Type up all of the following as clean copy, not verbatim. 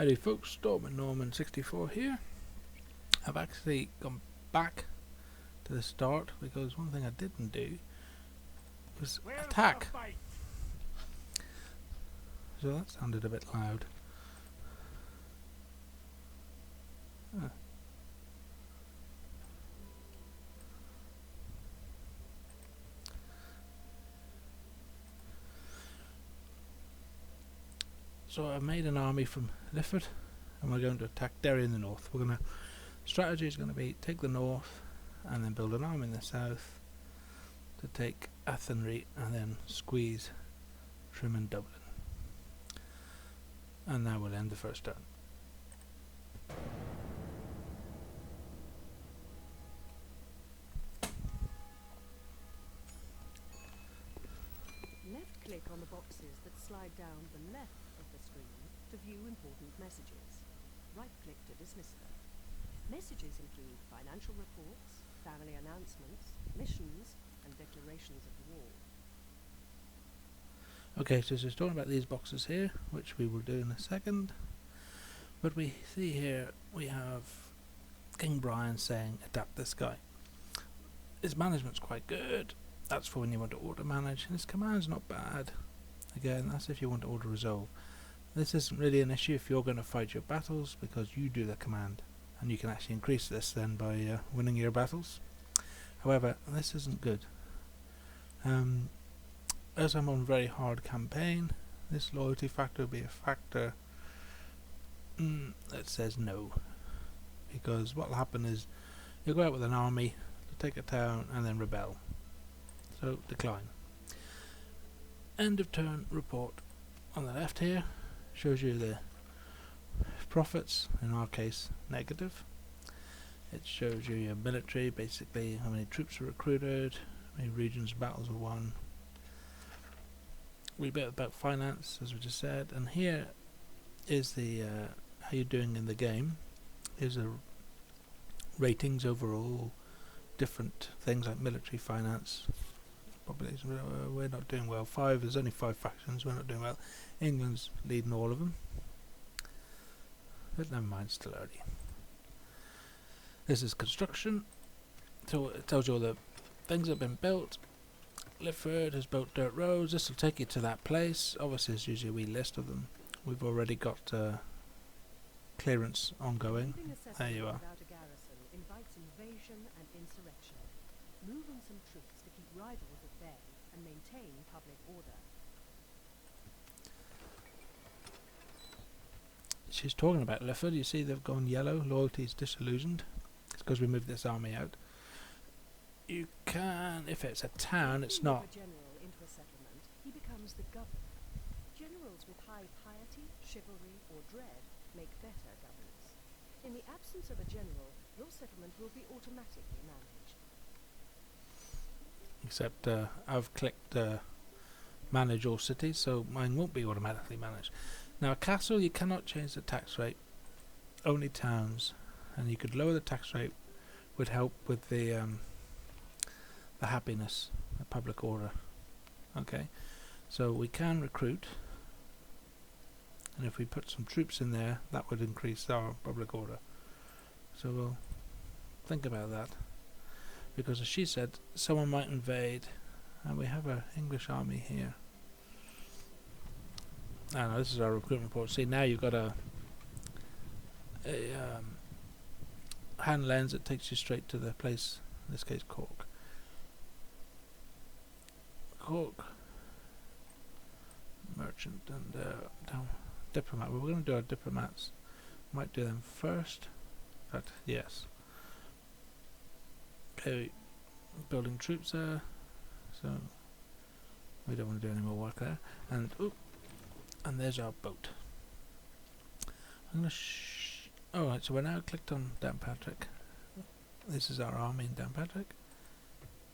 Howdy folks, Storm Norman 64 here. I've actually gone back to the start because one thing I didn't do was attack. So that sounded a bit loud. Huh. So I've made an army from Lifford and we're going to attack Derry in the north. Strategy is going to be take the north and then build an army in the south to take Athenry and then squeeze Trim and Dublin. And now we'll end the first turn. Left click on the boxes that slide down the left of the screen to view important messages. Right click to dismiss them. Messages include financial reports, family announcements, missions, and declarations of war. Okay, so it's talking about these boxes here, which we will do in a second. But we see here we have King Brian saying adapt this guy. His management's quite good. That's for when you want to auto manage, and his command's not bad. Again, that's if you want to auto resolve. This isn't really an issue if you're going to fight your battles because you do the command, and you can actually increase this then by winning your battles. However, this isn't good. As I'm on a very hard campaign, this loyalty factor will be a factor that says no, because what will happen is you'll go out with an army to take a town and then rebel. So decline. End of turn report on the left here shows you the profits, in our case negative. It shows you your military, basically how many troops are recruited, how many regions battles are won. A bit about finance, as we just said, and here is the how you're doing in the game. Here's the ratings overall, different things like military, finance, population. We're not doing well. There's only 5 factions. We're not doing well. England's leading all of them, but never mind, still early. This is construction, so it tells you all the things that have been built. Lifford has built dirt roads. This will take you to that place. Obviously there's usually a wee list of them. We've already got clearance ongoing. There you are. Without a garrison invites invasion and insurrection. Move on some troops to keep rivals at bay and maintain public order. She's talking about Lifford. You see they've gone yellow. Loyalty's disillusioned. It's because we moved this army out. You can, if it's a town, it's not. If a general into a settlement, he becomes the governor. Generals with high piety, chivalry, or dread make better governors. In the absence of a general, your settlement will be automatically managed. Except I've clicked manage all cities, so mine won't be automatically managed. Now a castle, you cannot change the tax rate, only towns, and you could lower the tax rate, would help with the happiness, the public order. Okay, so we can recruit, and if we put some troops in there, that would increase our public order. So we'll think about that, because as she said, someone might invade, and we have an English army here. No, this is our recruitment report. See, now you've got a hand lens that takes you straight to the place, in this case Cork. Cork, merchant, and diplomat. Well, we're going to do our diplomats. Might do them first. In fact, yes. Okay, building troops there. So we don't want to do any more work there. And and there's our boat. I'm going to alright, so we're now clicked on Downpatrick. This is our army in Downpatrick.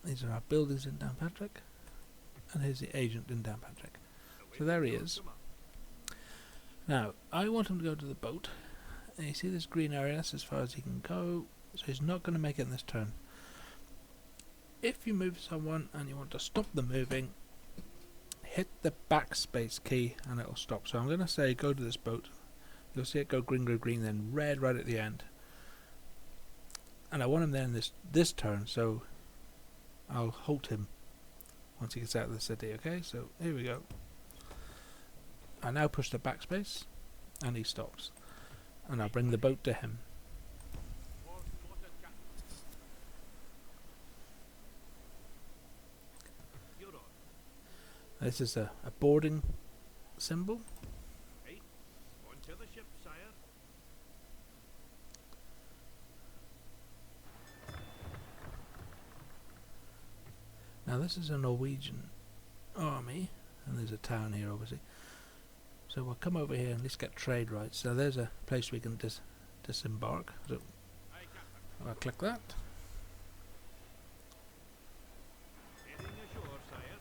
These are our buildings in Downpatrick. And here's the agent in Downpatrick. So there he is. Now, I want him to go to the boat. And you see this green area, that's as far as he can go. So he's not going to make it in this turn. If you move someone and you want to stop them moving, hit the backspace key and it'll stop. So I'm going to say go to this boat. You'll see it go green, green, green, then red right at the end. And I want him there in this turn, so I'll halt him once he gets out of the city. Okay, so here we go. I now push the backspace, and he stops. And I'll bring the boat to him. This is a boarding symbol. Right, onto the ship, sire. Now this is a Norwegian army, and there's a town here obviously. So we'll come over here and let's get trade rights. So there's a place we can disembark. So Aye, Captain. I'll click that. Heading ashore, sire.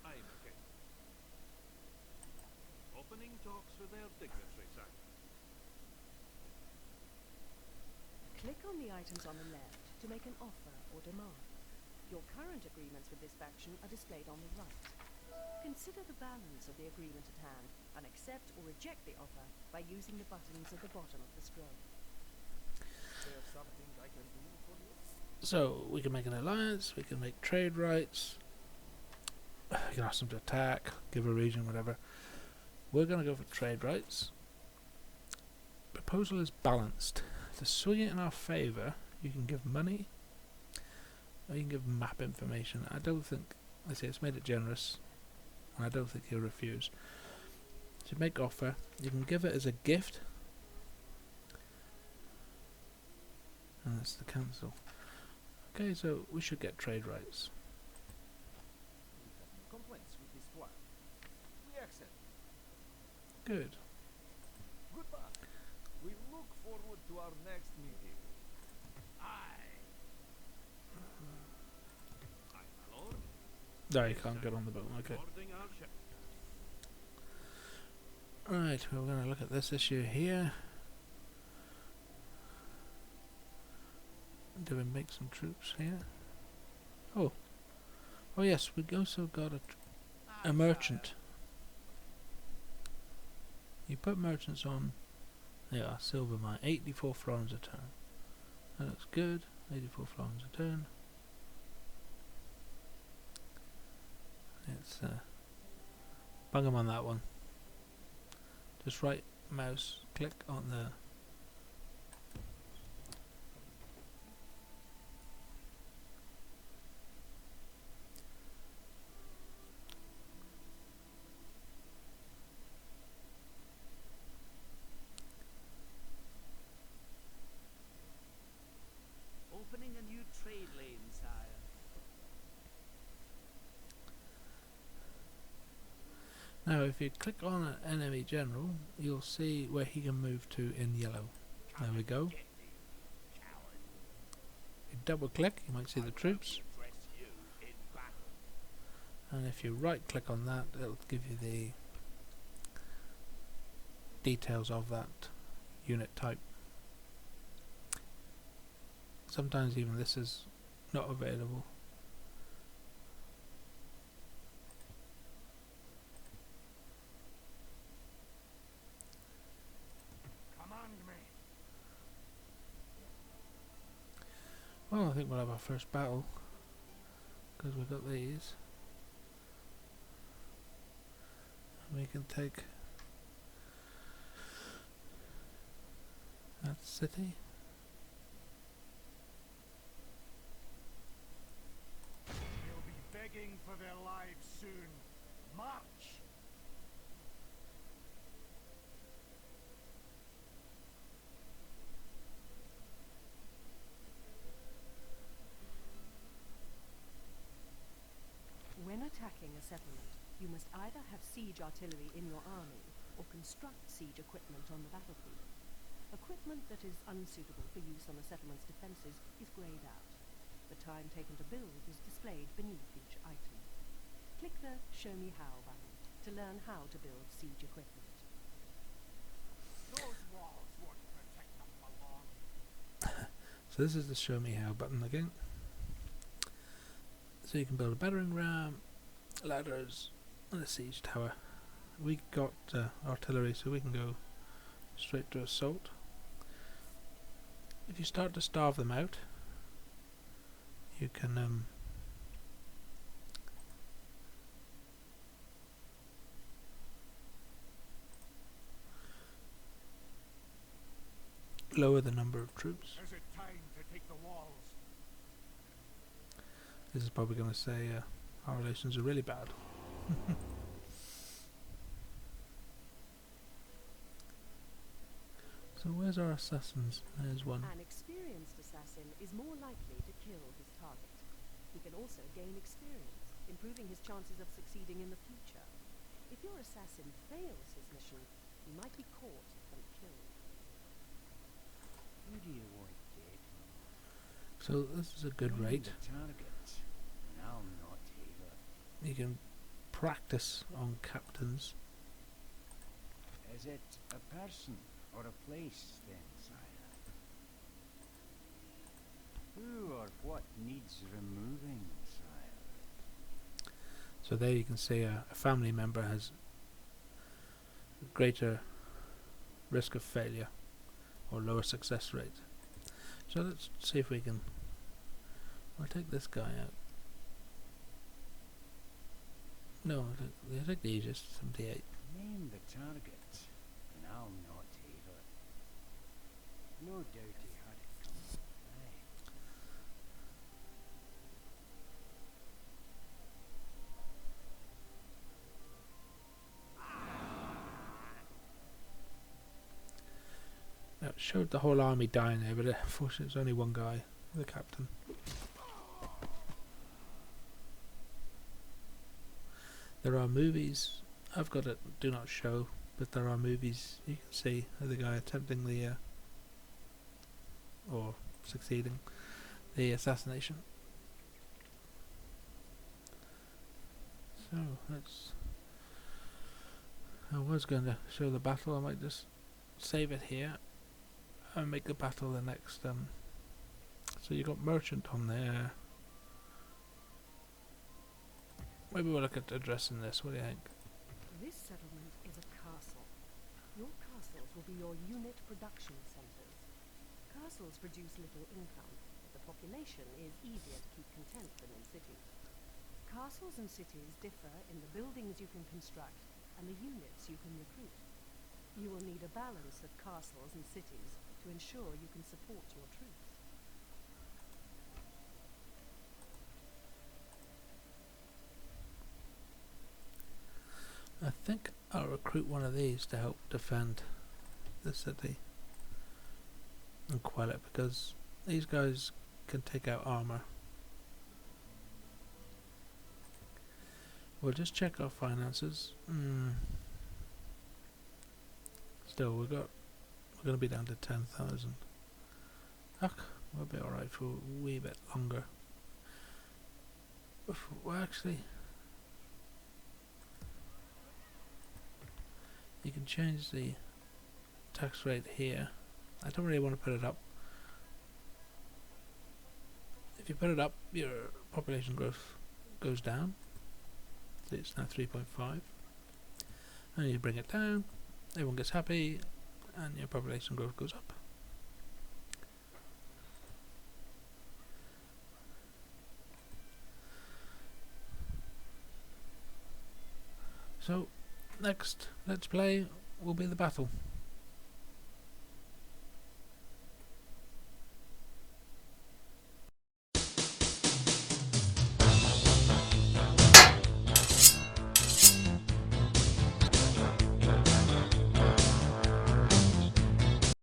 Aye, my king. Opening talks with their dignitary, sire. Click on the items on the left to make an offer or demand. Your current agreements with this faction are displayed on the right. Consider the balance of the agreement at hand and accept or reject the offer by using the buttons at the bottom of the scroll. There's something I can do for you? So we can make an alliance, we can make trade rights, we can ask them to attack, give a region, whatever. We're going to go for trade rights. Proposal is balanced. To swing it in our favour, you can give money, or you can give map information. I don't think, let's see, it's made it generous, and I don't think he'll refuse. To make offer, you can give it as a gift, and that's the cancel. Okay, so we should get trade rights. We have no complaints with this plan. We accept. Good. Goodbye. We look forward to our next meeting. Aye. Aye, my lord. No, you can't get on the boat. Okay. Boarding our ship. Right, we're going to look at this issue here. Do we make some troops here? Oh. Oh yes, we also got a merchant. You put merchants on. Yeah, silver mine. 84 florins a turn. That looks good. 84 florins a turn. Let's bung him on that one. Just right mouse click on the Opening a new trade lane, sire. Now if you click on an enemy general, you'll see where he can move to in yellow. There we go. If you double click, you might see the troops. And if you right click on that, it'll give you the details of that unit type. Sometimes even this is not available. Command me. Well, I think we'll have our first battle because we've got these. And we can take that city. They'll be begging for their lives soon. March! When attacking a settlement, you must either have siege artillery in your army or construct siege equipment on the battlefield. Equipment that is unsuitable for use on the settlement's defences is greyed out. The time taken to build is displayed beneath each item. Click the Show Me How button to learn how to build siege equipment. Those walls won't protect them for long. So this is the Show Me How button again. So you can build a battering ram, ladders and a siege tower. We got artillery, so we can go straight to assault. If you start to starve them out, you can lower the number of troops. Is it time to take the walls? This is probably going to say our relations are really bad. So where's our assassins? There's one. An experienced assassin is more likely to kill his target. He can also gain experience, improving his chances of succeeding in the future. If your assassin fails his mission, he might be caught and killed. Who do you want dead? So this is a good Name rate. the target, and I'll not either. You can practice on captains. Is it a person or a place then, sire? Who or what needs removing, sire? So there you can see a family member has greater risk of failure or lower success rate. So let's see if we can. I'll take this guy out. No, I'll take the Aegis, 78. Name the target, and I'll not either. No doubt he had it coming. Aye. Now, it showed the whole army dying there, but unfortunately it's only one guy, the captain. There are movies, I've got it do not show, but there are movies you can see of the guy attempting the or succeeding the assassination. So let's. I was going to show the battle. I might just save it here and make the battle the next. So you got merchant on there. Maybe we'll look at addressing this. What do you think? This settlement is a castle. Your castles will be your unit production centers. Castles produce little income, but the population is easier to keep content than in cities. Castles and cities differ in the buildings you can construct and the units you can recruit. You will need a balance of castles and cities to ensure you can support your troops. I think I'll recruit one of these to help defend the city and quell it, because these guys can take out armor. We'll just check our finances. Still, we're going to be down to 10,000. We'll be alright for a wee bit longer. Well, actually, you can change the tax rate here. I don't really want to put it up. If you put it up, your population growth goes down. So it's now 3.5. And you bring it down, everyone gets happy, and your population growth goes up. So, next Let's Play will be the battle.